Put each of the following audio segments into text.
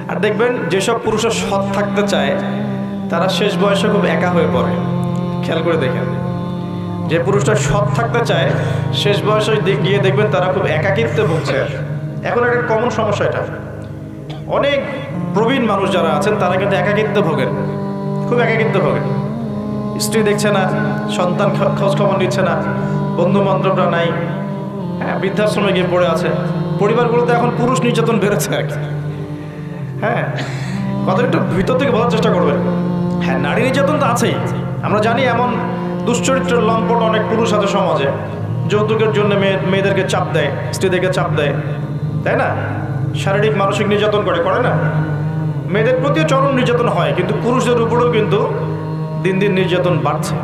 আর দেখবেন যেসব পুরুষরা সৎ থাকতে চায় তারা শেষ বয়সে খুব একা হয়ে পড়ে। খেয়াল করে দেখেন, যে পুরুষটা সৎ থাকতে চায় শেষ বয়সে গিয়ে দেখবেন তারা খুব একাকিত্বে ভুগছে। এখন একটা কমন সমস্যা এটা, অনেক প্রবীণ মানুষ যারা আছেন তারা কিন্তু একাকিত্বে ভোগেন, খুব একাকিত্বে ভোগেন। স্ত্রী দেখছে না, সন্তান খোঁজ খবর নিচ্ছে না, বন্ধু বান্ধবরা নাই, হ্যাঁ, বৃদ্ধাশ্রমে গিয়ে পড়ে আছে। পরিবারগুলোতে এখন পুরুষ নির্যাতন বেড়েছে আর কি। হ্যাঁ, কথা একটু ভিতর থেকে বলার চেষ্টা করবেন। হ্যাঁ, নারী নির্যাতন তো আছেই, আমরা জানি। এমন দুশ্চরিত্রের লম্পট অনেক পুরুষ আছে সমাজে, যৌতুকের জন্য মেয়েদেরকে চাপ দেয়, স্ত্রীদেরকে চাপ দেয়, তাই না? শারীরিক মানসিক নির্যাতন করে না? মেয়েদের প্রতিও চরম নির্যাতন হয়, কিন্তু পুরুষদের উপরেও কিন্তু দিন দিন নির্যাতন বাড়ছে।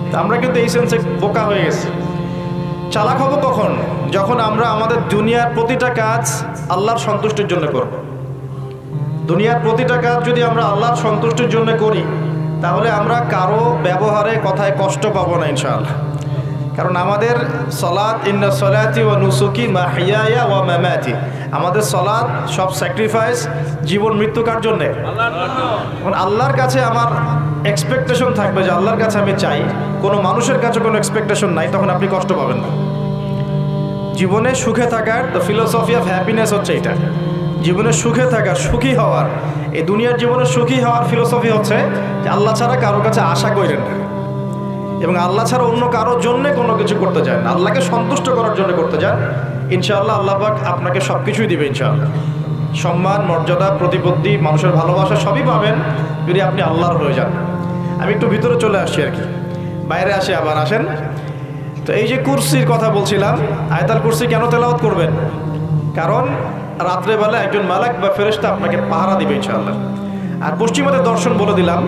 তা আমরা কিন্তু এই সেন্সে বোকা হয়ে গেছি। চালাক হব কখন? যখন আমরা আমাদের দুনিয়ার প্রতিটা কাজ আল্লাহর সন্তুষ্টির জন্য করব। দুনিয়ার প্রতিটা কাজ যদি আমরা আল্লাহর সন্তুষ্টির জন্য করি, তাহলে আমরা কারো ব্যবহারে কথায় কষ্ট পাবো না ইনশাআল্লাহ। কারণ আমাদের সলাত, ইন্না সলাতি ওয়া নুসুকি মাহইয়ায়া ওয়া মামাতি, আমাদের সলাত সব স্যাক্রিফাইস, জীবন মৃত্যু কার জন্যে? আল্লাহর কাছে আমার এক্সপেকটেশন থাকবে যে আল্লাহর কাছে আমি চাই, কোনো মানুষের কাছে কোনো এক্সপেকটেশন নাই, তখন আপনি কষ্ট পাবেন না। জীবনে সুখে থাকার দ্য ফিলোসফি অফ হ্যাপিনেস হচ্ছে এটা। জীবনে সুখে থাকার, সুখী হওয়ার, এই দুনিয়ার জীবনে সুখী হওয়ার ফিলোসফি হচ্ছে যে আল্লাহ ছাড়া কারোর কাছে আশা করেন না, এবং আল্লাহ ছাড়া অন্য কারোর জন্যে কোনো কিছু করতে চান না, আল্লাহকে সন্তুষ্ট করার জন্য করতে চান। ইনশাআল্লাহ আল্লাহ পাক আপনাকে সব কিছুই দিবে ইনশাআল্লাহ। সম্মান, মর্যাদা, প্রতিপত্তি, মানুষের ভালোবাসা সবই পাবেন যদি আপনি আল্লাহর হয়ে যান। আমি একটু ভিতরে চলে আসছি আর কি, বাইরে আসে আবার আসেন। তো এই যে কুরসির কথা বলছিলাম, আয়াতুল কুরসি কেন তেলাওয়াত করবেন? কারণ রাত্রেবেলা একজন মালাক বা ফেরেশতা আপনাকে পাহারা দিবে ইনশাআল্লাহ। আর পশ্চিমাদের দর্শন বলে দিলাম,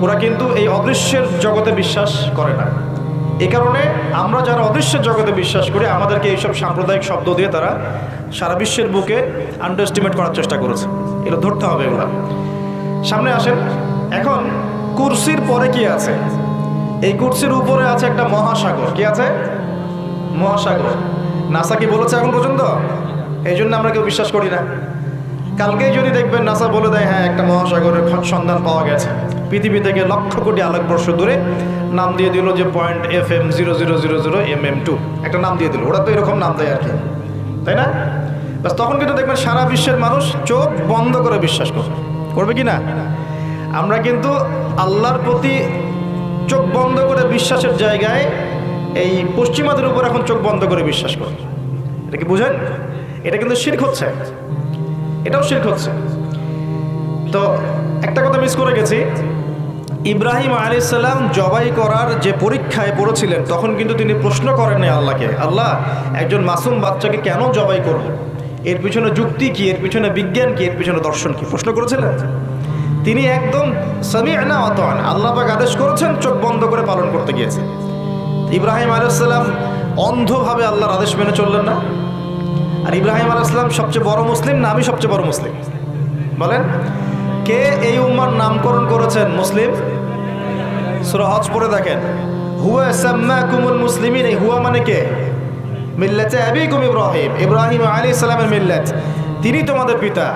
ওরা কিন্তু এই অদৃশ্যের জগতে বিশ্বাস করে না। এই কারণে আমরা যারা অদৃশ্যের জগতে বিশ্বাস করি, আমাদেরকে এইসব সাম্প্রদায়িক শব্দ দিয়ে তারা সারা বিশ্বের বুকে আন্ডারএস্টিমেট করার চেষ্টা করেছে। এগুলো ধরতে হবে, এগুলো সামনে আসেন। এখন কুরসির পরে কি আছে? এই কুরসির উপরে আছে একটা মহাসাগর। কি আছে? মহাসাগর। নাসা কি বলেছে এখন পর্যন্ত? এই জন্য আমরা কেউ বিশ্বাস করি না। কালকেই যদি দেখবেন নাসা বলে দেয় হ্যাঁ একটা মহাসাগরের সন্ধান পাওয়া গেছে, পৃথিবী থেকে লক্ষ কোটি আলোকবর্ষ দূরে, নাম দিয়ে দিল যে .FM 0000mm2, একটা নাম দিয়ে দিল। ওরা তো এরকম নাম দেয় আর কি, তাই না? বাস তখন কিন্তু দেখবেন সারা বিশ্বের মানুষ চোখ বন্ধ করে বিশ্বাস করবে কি না? আমরা কিন্তু আল্লাহর প্রতি চোখ বন্ধ করে বিশ্বাসের জায়গায় এই পশ্চিমাদের উপর এখন চোখ বন্ধ করে বিশ্বাস করি। এটা কি বুঝেন? এটা কিন্তু শিরক হচ্ছে, এটাও শিরক হচ্ছে। তো একটা কথা মিস করে গেছি, ইব্রাহিম আলাইহিস সালাম জবাই করার যে পরীক্ষায় পড়েছিলেন, তখন কিন্তু তিনি প্রশ্ন করেন নাই আল্লাহকে, আল্লাহ একজন মাসুম বাচ্চাকে কেন জবাই করব? এর পিছনে যুক্তি কি, এর পিছনে বিজ্ঞান কি, এর পিছনে দর্শন কি? প্রশ্ন করেছিলেন? তিনি একদম সামি'না ওয়া আতা'না, আল্লাহ পাক আদেশ করেছেন, চোখ বন্ধ করে পালন করতে গিয়েছেন। ইব্রাহিম আলাইহিস সালাম অন্ধভাবে আল্লাহর আদেশ মেনে চললেন না? আর ইব্রাহিম আলাইহিস সালাম সবচেয়ে বড় মুসলিম না আমি সবচেয়ে বড় মুসলিম? বলেন, কে এই উম্মার নামকরণ করেছেন মুসলিম? সূরা হজ পড়ে দেখেন, হুয়া সাম্মাকুমুল মুসলিমিন। এই হুয়া মানে কে? মিল্লাতে আবিকুম ইব্রাহিম, ইব্রাহিম আলাইহিস সালামের মিল্লাত। তিনি তোমাদের পিতা,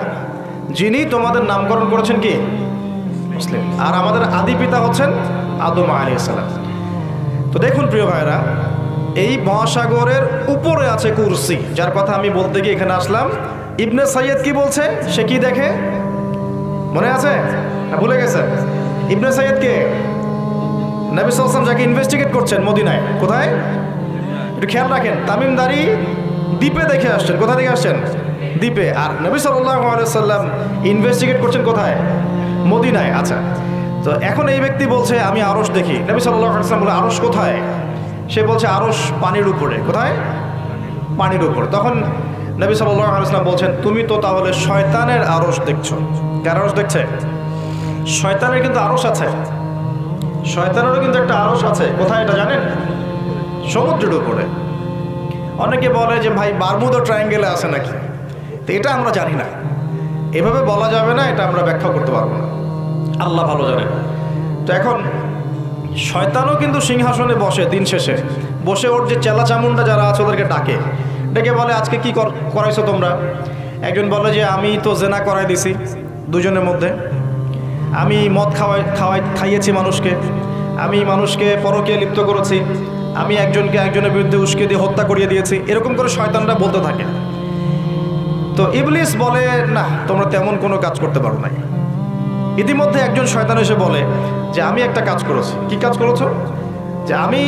যিনি তোমাদের নামকরণ করেছেন কি? মুসলিম। আর আমাদের আদি পিতা হচ্ছেন আদম আলাইহিস সালাম। তো দেখুন প্রিয় ভাইরা, এই মহাসাগরের উপরে আছে কুরসি, যার কথা আমি বলতে গিয়ে এখানে আসলাম। ইবনে সাইয়্যিদ কি বলছে, সে কি দেখে মনে আছে না ভুলে গেছেন? ইবনে সাইয়্যিদ কে? নবী সাল্লাল্লাহু আলাইহি ওয়াসাল্লাম যাকে ইনভেস্টিগেট করছেন মদিনায়, কোথায় একটু খেয়াল রাখেন, তামিমদারি দ্বীপে দেখে আসছেন। কোথা থেকে আসছেন? দ্বীপে। আর নবী সাল্লাল্লাহু আলাইহি ওয়াসাল্লাম ইনভেস্টিগেট করছেন কোথায়? মদিনায়। আচ্ছা, তো এখন এই ব্যক্তি বলছে আমি আরশ দেখি। নবী সাল্লাল্লাহু আলাইহি ওয়াসাল্লাম বলে আরশ কোথায়? সে বলছে আরশ পানির উপরে। কোথায়? পানির উপরে। তখন নবী সাল্লাল্লাহু আলাইহি ওয়াসাল্লাম বলছেন তুমি তো তাহলে শয়তানের আরশ দেখছো। কার আরশ দেখছে? শয়তানের কিন্তু আরশ আছে, শয়তানেরও কিন্তু একটা আরশ আছে। কোথায় এটা জানেন? সমুদ্রের উপরে। অনেকে বলে যে ভাই বারমুদা ট্রায়াঙ্গেলে আছে নাকি, তো এটা আমরা জানি না, এভাবে বলা যাবে না, এটা আমরা ব্যাখ্যা করতে পারবো না, আল্লাহ ভালো জানে। তো এখন শয়তানও কিন্তু সিংহাসনে বসে, দিন শেষে বসে ওর যে চেলা চামুন্ডা যারা আছে ওদেরকে ডাকে, ডেকে বলে আজকে কি করাইছো তোমরা? একজন বলে যে আমি তো জেনা করাই দিছি, দুজনের মধ্যে। আমি মদ খাইয়েছি মানুষকে, আমি মানুষকে পরকীয়া লিপ্ত করেছি, আমি একজনকে একজনের বিরুদ্ধে উস্কে দিয়ে হত্যা করিয়ে দিয়েছি, এরকম করে শয়তানরা বলতে থাকে। তো ইবলিস বলে, না, তোমরা তেমন কোনো কাজ করতে পারো নাই। ইতিমধ্যে একজন শয়তান এসে বলে যে আমি একটা কাজ করেছি। কি কাজ করেছো? যে আমি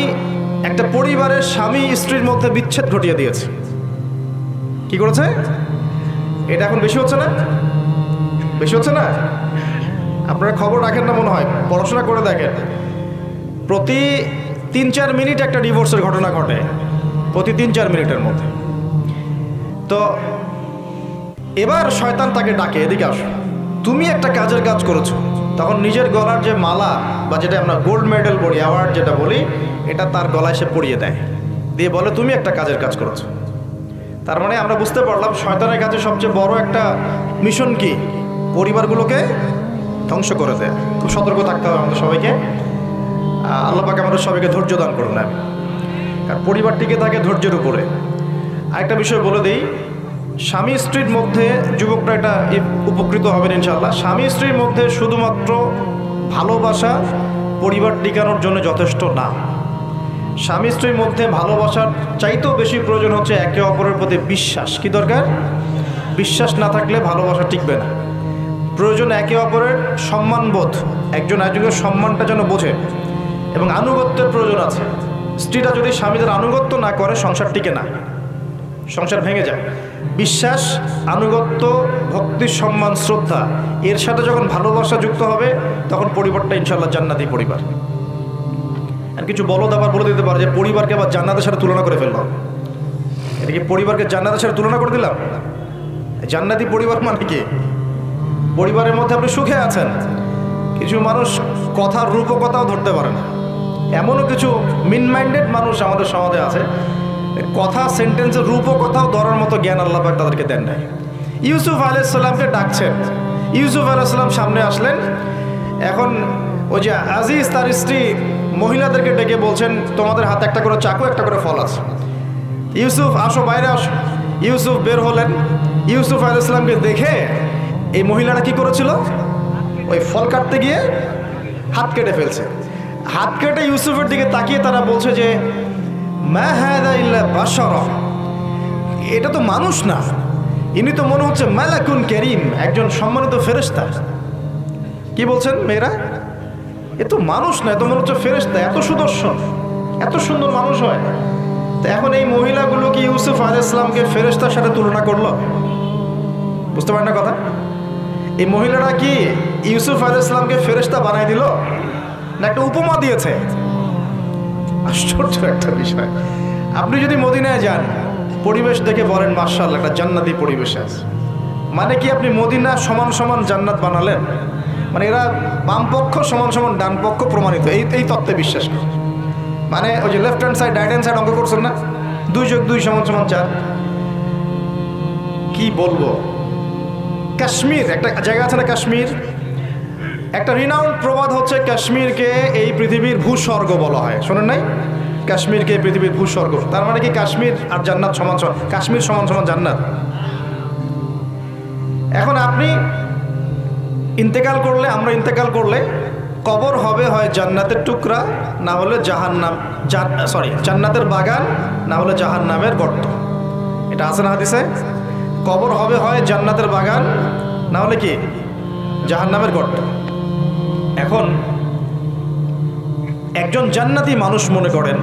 একটা পরিবারের স্বামী স্ত্রীর মধ্যে বিচ্ছেদ ঘটিয়ে দিয়েছি। কি করেছে? এটা এখন বেশি হচ্ছে না? বেশি হচ্ছে না? আপনারা খবর রাখেন না মনে হয়, পড়াশোনা করে দেখেন, প্রতি 3-4 মিনিট একটা ডিভোর্সের ঘটনা ঘটে, প্রতি 3-4 মিনিটের মধ্যে। তো এবার শয়তান তাকে ডাকে, এদিকে আসো, তুমি একটা কাজের কাজ করেছো। তখন নিজের গলার যে মালা বা যেটা আমরা গোল্ড মেডেল বলি, অ্যাওয়ার্ড যেটা বলি, এটা তার গলায় সে পরিয়ে দেয়, দিয়ে বলে তুমি একটা কাজের কাজ করেছো। তার মানে আমরা বুঝতে পারলাম শয়তানের কাছে সবচেয়ে বড় একটা মিশন কি? পরিবারগুলোকে ধ্বংস করে দেয়। খুব সতর্ক থাকতে হবে আমাদের সবাইকে। আল্লাহ পাক আমাদের সবাইকে ধৈর্য দান করুন। আমি কারণ পরিবার টিকে থাকে ধৈর্যের উপরে। আরেকটা বিষয় বলে দিই, স্বামী স্ত্রীর মধ্যে, যুবকরা এটা উপকৃত হবেন ইনশাআল্লাহ, স্বামী স্ত্রীর মধ্যে শুধুমাত্র ভালোবাসা পরিবার টিকানোর জন্য যথেষ্ট না। স্বামী স্ত্রীর মধ্যে ভালোবাসার চাইতেও বেশি প্রয়োজন হচ্ছে একে অপরের প্রতি বিশ্বাস। কি দরকার? বিশ্বাস না থাকলে ভালোবাসা টিকবে না। প্রয়োজন একে অপরের সম্মানবোধ, একজন একজনের সম্মানটা যেন বোঝে, এবং আনুগত্যের প্রয়োজন আছে। স্ত্রীরা যদি স্বামীদের আনুগত্য না করে সংসার টিকে না, সংসার ভেঙে যায়। বিশ্বাস, আনুগত্য, ভক্তি, সম্মান, শ্রদ্ধা, এর সাথে যখন ভালোবাসা যুক্ত হবে তখন পরিবারটা ইনশাআল্লাহ জান্নাতি পরিবার। আর কিছু বলদ আবার বলে দিতে পারে যে পরিবারকে আবার জান্নাতের সাথে তুলনা করে ফেললাম। এটা কি পরিবারকে জান্নাতের সাথে তুলনা করে দিলাম? জান্নাতি পরিবার মানে কি? পরিবারের মধ্যে আপনি সুখে আছেন, কিছু মানুষ কথার রূপকথাও ধরতে পারে না। এমনও কিছু মিন মাইন্ডেড মানুষ আমাদের সমাজে আছে, কথা সেন্টেন্সের রূপকথাও ধরার মতো জ্ঞান আল্লাহ পাক তাদেরকে দেন নাই। ইউসুফ আলাইহিস সালামকে ডাকছেন, ইউসুফ আলাইহিস সালাম সামনে আসলেন। এখন ওই যে আজিজ তার স্ত্রী মহিলাদেরকে ডেকে বলছেন, তোমাদের হাতে একটা করে চাকু, একটা করে ফল আছে, ইউসুফ আসো, বাইরে আসো। ইউসুফ বের হলেন। ইউসুফ আলাইহিস সালামকে দেখে এই মহিলারা কি করেছিল? ওই ফল কাটতে গিয়ে হাত কেটে ফেলছে। হাত কেটে ইউসুফের দিকে তাকিয়ে তারা বলছে যে মা হাযা ইল্লা বাশারা, এটা তো মানুষ না, ইনি তো মনে হচ্ছে মালাকুন কারীম, একজন সম্মানিত ফেরেশতা। কি বলছেন মেয়েরা? এ তো মানুষ না, এ তো মনে হচ্ছে ফেরেশতা, এত সুদর্শন, এত সুন্দর মানুষ হয়। তো এখন এই মহিলাগুলো কি ইউসুফ আলাইহিস সালামকে ফেরেশতার সাথে তুলনা করলো? বুঝতে পারেন না কথা? এই মহিলারা কি ইউসুফ আলাইহিস সালামকে ফেরেশতা বানাই দিল, না একটা উপমা দিয়েছে? আশ্চর্য একটা বিষয়। আপনি যদি মদিনায় যান, পরিবেশ দেখে বলেন মাশাআল্লাহ, একটা জান্নাতি পরিবেশ আছে, মানে কি আপনি মদিনা সমান সমান জান্নাত বানালেন? মানে এরা বাম পক্ষ সমান সমান ডান পক্ষ প্রমাণিত, এই তত্ত্বে বিশ্বাস করে। মানে ওই যে left hand side right hand side অঙ্ক করছেন না, 2+2 = 4। কি বলবো, কাশ্মীর একটা জায়গা আছে না, কাশ্মীর, একটা রিনাউন্ড প্রবাদ হচ্ছে কাশ্মীরকে এই পৃথিবীর ভূস্বর্গ বলা হয়। শোনেন নাই? কাশ্মীরকে এই পৃথিবীর ভূস্বর্গ। তার মানে কি কাশ্মীর আর জান্নাত সমান সমান, কাশ্মীর সমান সমান জান্নাত? এখন আপনি ইন্তেকাল করলে, আমরা ইন্তেকাল করলে কবর হবে হয় জান্নাতের টুকরা, না হলে জাহান্নাম, জান্নাতের বাগান, না হলে জাহান্নামের গর্ত। এটা আছে না হাদিসে? কবর হবে হয় জান্নাতের বাগান, না হলে কি জাহান্নামের গর্ত। এখন একজন জান্নাতি মানুষ, মনে করেন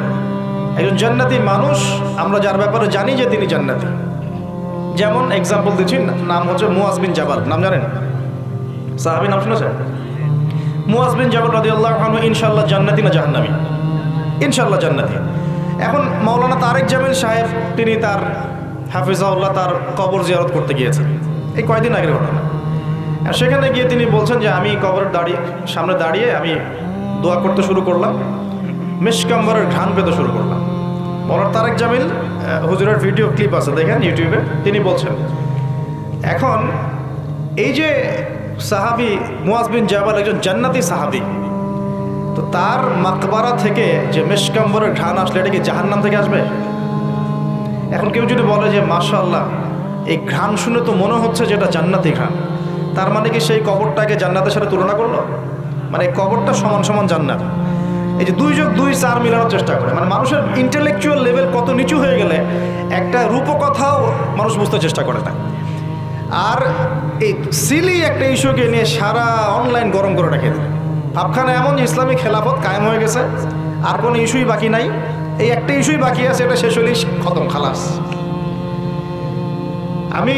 একজন জান্নাতি মানুষ, আমরা যার ব্যাপারে জানি যে তিনি জান্নাতি, যেমন এক্সাম্পল দিচ্ছি, নাম হচ্ছে মুআজ বিন জাবাল। নাম জানেন? সাহাবী, নাম শুনেছেন? মুআজ বিন জাবাল রাদিয়াল্লাহু আনহু ইনশাআল্লাহ জান্নাতি না জাহান্নামী? ইনশাআল্লাহ জান্নাতি। এখন মাওলানা তারেক জামিল সাহেব, তিনি তার হাফিজাহুল্লাহ তার কবর জিয়ারত করতে গিয়েছেন, এই কয়েকদিন আগের ঘটনা। আর সেখানে গিয়ে তিনি বলছেন যে আমি কবরের সামনে দাঁড়িয়ে আমি দোয়া করতে শুরু করলাম, মিশকাম্বরের ঘ্রাণ পেতে শুরু করলাম। মাওলানা তারেক জামিল হুজুরের ভিডিও ক্লিপ আছে, দেখেন ইউটিউবে। তিনি বলছেন, এখন এই যে সাহাবী মুআজ বিন জাবাল একজন জান্নাতি সাহাবী, তো তার মাকবারা থেকে যে মিশকাম্বরের ঘ্রাণ আসলে এটা কি জাহান্নাম থেকে আসবে? এখন কেউ যদি বলে যে মাশাআল্লাহ, এই ঘ্রাণ শুনে তো মনে হচ্ছে যে এটা জান্নাতি ঘ্রাণ, তার মানে কি সেই কবরটাকে জান্নাতের সাথে তুলনা করলো? মানে কবরটা সমান সমান জান্নাত। এই যে 2 যোগ 2 4 মিলানোর চেষ্টা করে, মানে মানুষের ইন্টেলেকচুয়াল লেভেল কত নিচু হয়ে গেলে একটা রূপকথাও মানুষ বুঝতে চেষ্টা করে না। আর এই সিলি একটা ইস্যুকে নিয়ে সারা অনলাইন গরম করে রেখে দেয়। ভাবখানা এমন যে ইসলামী খেলাফত কায়েম হয়ে গেছে, আর কোনো ইস্যুই বাকি নাই। এই একটা ইস্যুই বাকি আছে, এটা শেষ হলেই খতম, খালাস। আমি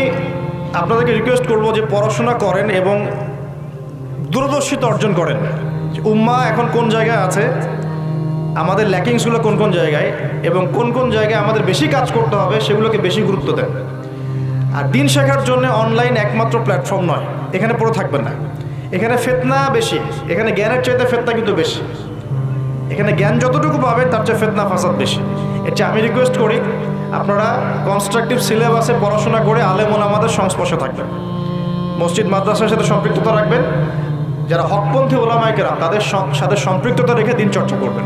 আপনাদেরকে রিকোয়েস্ট করব যে পড়াশোনা করেন এবং দূরদর্শিতা অর্জন করেন। উম্মাহ এখন কোন জায়গায় আছে, আমাদের ল্যাকিংসগুলো কোন কোন জায়গায়, এবং কোন কোন জায়গায় আমাদের বেশি কাজ করতে হবে সেগুলোকে বেশি গুরুত্ব দেন। আর দিন শেখার জন্য অনলাইন একমাত্র প্ল্যাটফর্ম নয়, এখানে পড়ে থাকবেন না। এখানে ফিতনা বেশি, এখানে জ্ঞানের চাইতে ফিতনা কিন্তু বেশি। এখানে জ্ঞান যতটুকু পাবেন তার চেয়ে ফিতনা ফাসাদ বেশি। এটা আমি রিকোয়েস্ট করি আপনারা কনস্ট্রাকটিভ সিলেবাসে পড়াশোনা করে আলেম ওলামাদের সংস্পর্শে থাকবেন, মসজিদ মাদ্রাসার সাথে সম্পৃক্ততা রাখবেন। যারা হকপন্থী ওলামায়ে কেরাম তাদের সাথে সম্পৃক্ততা রেখে দিন চর্চা করবেন।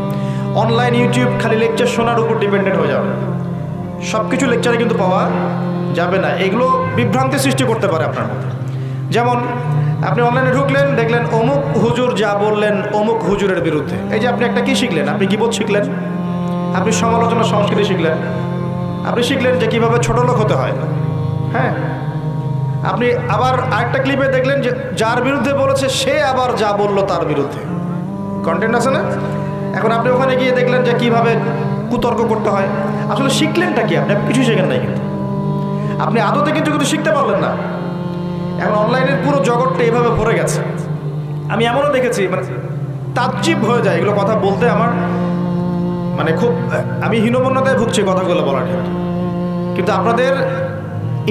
অনলাইন ইউটিউব খালি লেকচার শোনার উপর ডিপেন্ডেন্ট হয়ে যাবে, সব কিছু লেকচারে কিন্তু পাওয়া যাবে না। এগুলো বিভ্রান্তি সৃষ্টি করতে পারে আপনার মধ্যে। যেমন আপনি অনলাইনে ঢুকলেন, দেখলেন অমুক হুজুর যা বললেন অমুক হুজুরের বিরুদ্ধে। এই যে আপনি একটা কি শিখলেন? আপনি গীবত শিখলেন, আপনি সমালোচনা সংস্কৃতি শিখলেন, আপনি শিখলেন যে কীভাবে ছোট লোক হতে হয়। হ্যাঁ, আপনি আবার আরেকটা ক্লিপে দেখলেন যে যার বিরুদ্ধে বলেছে সে আবার যা বলল তার বিরুদ্ধে। কন্টেন্ট আছে না? এখন আপনি ওখানে গিয়ে দেখলেন যে কীভাবে কুতর্ক করতে হয়। আসলে শিখলেনটা কি? আপনি কিছু শেখেন নাই, কিন্তু আপনি আদতে কিন্তু শিখতে পারলেন না। এখন অনলাইনের পুরো জগৎটা এইভাবে ভরে গেছে। আমি এমনও দেখেছি, মানে তাজ্জিব হয়ে যায় এগুলো কথা বলতে। আমার মানে খুব, আমি হীনমন্যতায় ভুগছি কথাগুলো বলার ক্ষেত্রে, কিন্তু আপনাদের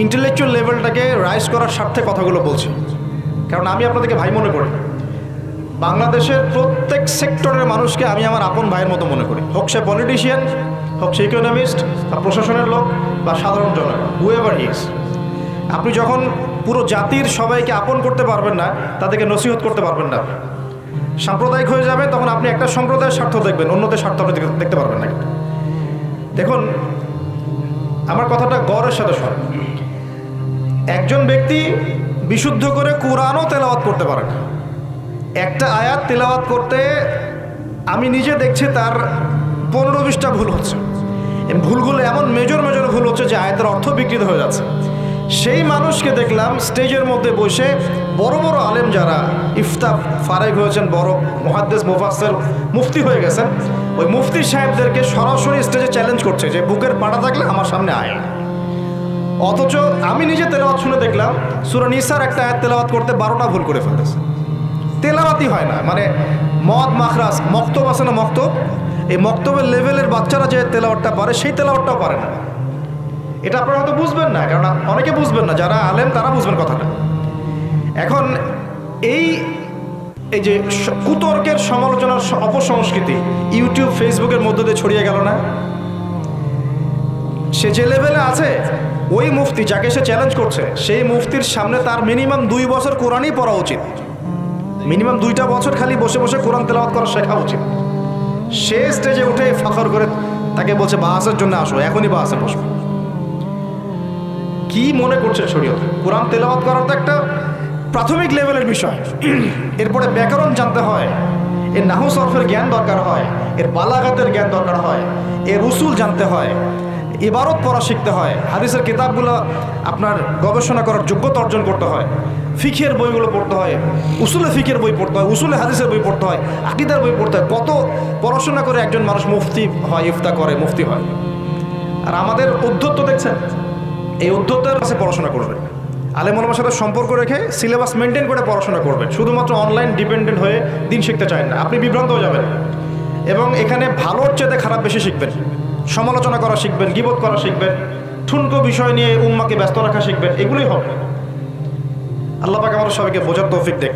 ইন্টেলেকচুয়াল লেভেলটাকে রাইজ করার স্বার্থে কথাগুলো বলছি। কারণ আমি আপনাদেরকে ভাই মনে করি। বাংলাদেশের প্রত্যেক সেক্টরের মানুষকে আমি আমার আপন ভাইয়ের মতো মনে করি, হোক সে পলিটিশিয়ান, হোক সে ইকোনমিস্ট বা প্রশাসনের লোক বা সাধারণ জনগণ, হুএভার হি ইজ। আপনি যখন পুরো জাতির সবাইকে আপন করতে পারবেন না, তাদেরকে নসিহত করতে পারবেন না, সাম্প্রদায়িক হয়ে যাবে, তখন আপনি একটা সম্প্রদায়ের স্বার্থ দেখবেন, অন্যদের স্বার্থ আপনি দেখতে পারবেন না। দেখুন, আমার কথাটা গৌরবের সাথে শোনেন। একজন ব্যক্তি বিশুদ্ধ করে কোরআনও তেলাওয়াত করতে পারে না। একটা আয়াত তেলাওয়াত করতে আমি নিজে দেখছি তার 15-20টা ভুল হচ্ছে। ভুলগুলো এমন মেজর মেজর ভুল হচ্ছে যে আয়াতের অর্থ বিকৃত হয়ে যাচ্ছে। সেই মানুষকে দেখলাম স্টেজের মধ্যে বসে বড় বড় আলেম যারা ইফতা ফারেক হয়েছেন, বড় মুহাদ্দিস মুফাসসির মুফতি হয়ে গেছেন, ওই মুফতি সাহেবদেরকে সরাসরি স্টেজে চ্যালেঞ্জ করছে যে বুকের পাটা থাকলে আমার সামনে আয়। অথচ আমি নিজে তেলাওয়াত শুনে দেখলাম সূরা নিসার একটা আয়াত তেলাওয়াত করতে 12টা ভুল করে ফেলতেছে। তেলাওয়াতই হয় না, মানে মদ মাখরাজ মক্তব আছে না, মক্তব, এই মক্তবের লেভেলের বাচ্চারা যে তেলাওয়াতটা পারে সেই তেলাওয়াতটাও পারে না। এটা আপনারা হয়তো বুঝবেন না, কারণ অনেকে বুঝবেন না, যারা আলেম তারা বুঝবেন কথাটা। এখন এই যে কুতর্কের সমালোচনার অপসংস্কৃতি ইউটিউব ফেসবুকের মধ্য দিয়ে ছড়িয়ে গেল না? সে যে লেভেলে আছে, ওই মুফতি যাকে সে চ্যালেঞ্জ করছে, সেই মুফতির সামনে তার মিনিমাম 2 বছর কোরআনই পড়া উচিত। মিনিমাম 2টা বছর খালি বসে বসে কোরআন তেলাওয়াত করা শেখা উচিত। সে স্টেজে উঠে ফখর করে তাকে বলছে বাহাসের জন্য আসো, এখনই বাহাসে বসবে। কি মনে করছে শরীয়ত? কোরআন তেলাওয়াত করার তো একটা প্রাথমিক লেভেলের বিষয়। এরপরে ব্যাকরণ জানতে হয়, এর নাহু সরফের জ্ঞান দরকার হয়, এর বালাগাতের জ্ঞান দরকার হয়, এর উসুল জানতে হয়, ইবারত পড়া শিখতে হয়, হাদিসের কিতাবগুলো আপনার গবেষণা করার যোগ্যতা অর্জন করতে হয়, ফিকের বইগুলো পড়তে হয়, উসুলে ফিকের বই পড়তে হয়, উসুলে হাদিসের বই পড়তে হয়, আকীদার বই পড়তে হয়। কত পড়াশোনা করে একজন মানুষ মুফতি হয়, ইফতা করে মুফতি হয়। আর আমাদের উদ্ধত্ত দেখছেন, এই উদ্ধত্তের কাছে পড়াশোনা করবেন, আলেম ওলামার সাথে সম্পর্ক রেখে সিলেবাস মেনটেন করে পড়াশোনা করবেন। শুধুমাত্র অনলাইন ডিপেন্ডেন্ট হয়ে দিন শিখতে চান না, আপনি বিভ্রান্ত হয়ে যাবেন। এবং এখানে ভালোর চেয়ে খারাপ বেশি শিখবেন, সমালোচনা করা শিখবেন, গীবত করা শিখবেন, ঠুনকো বিষয় নিয়ে উম্মাকে ব্যস্ত রাখা শিখবেন, এগুলোই হবে। আল্লাহ পাক আমাদের সবাইকে বোঝার তৌফিক দেন।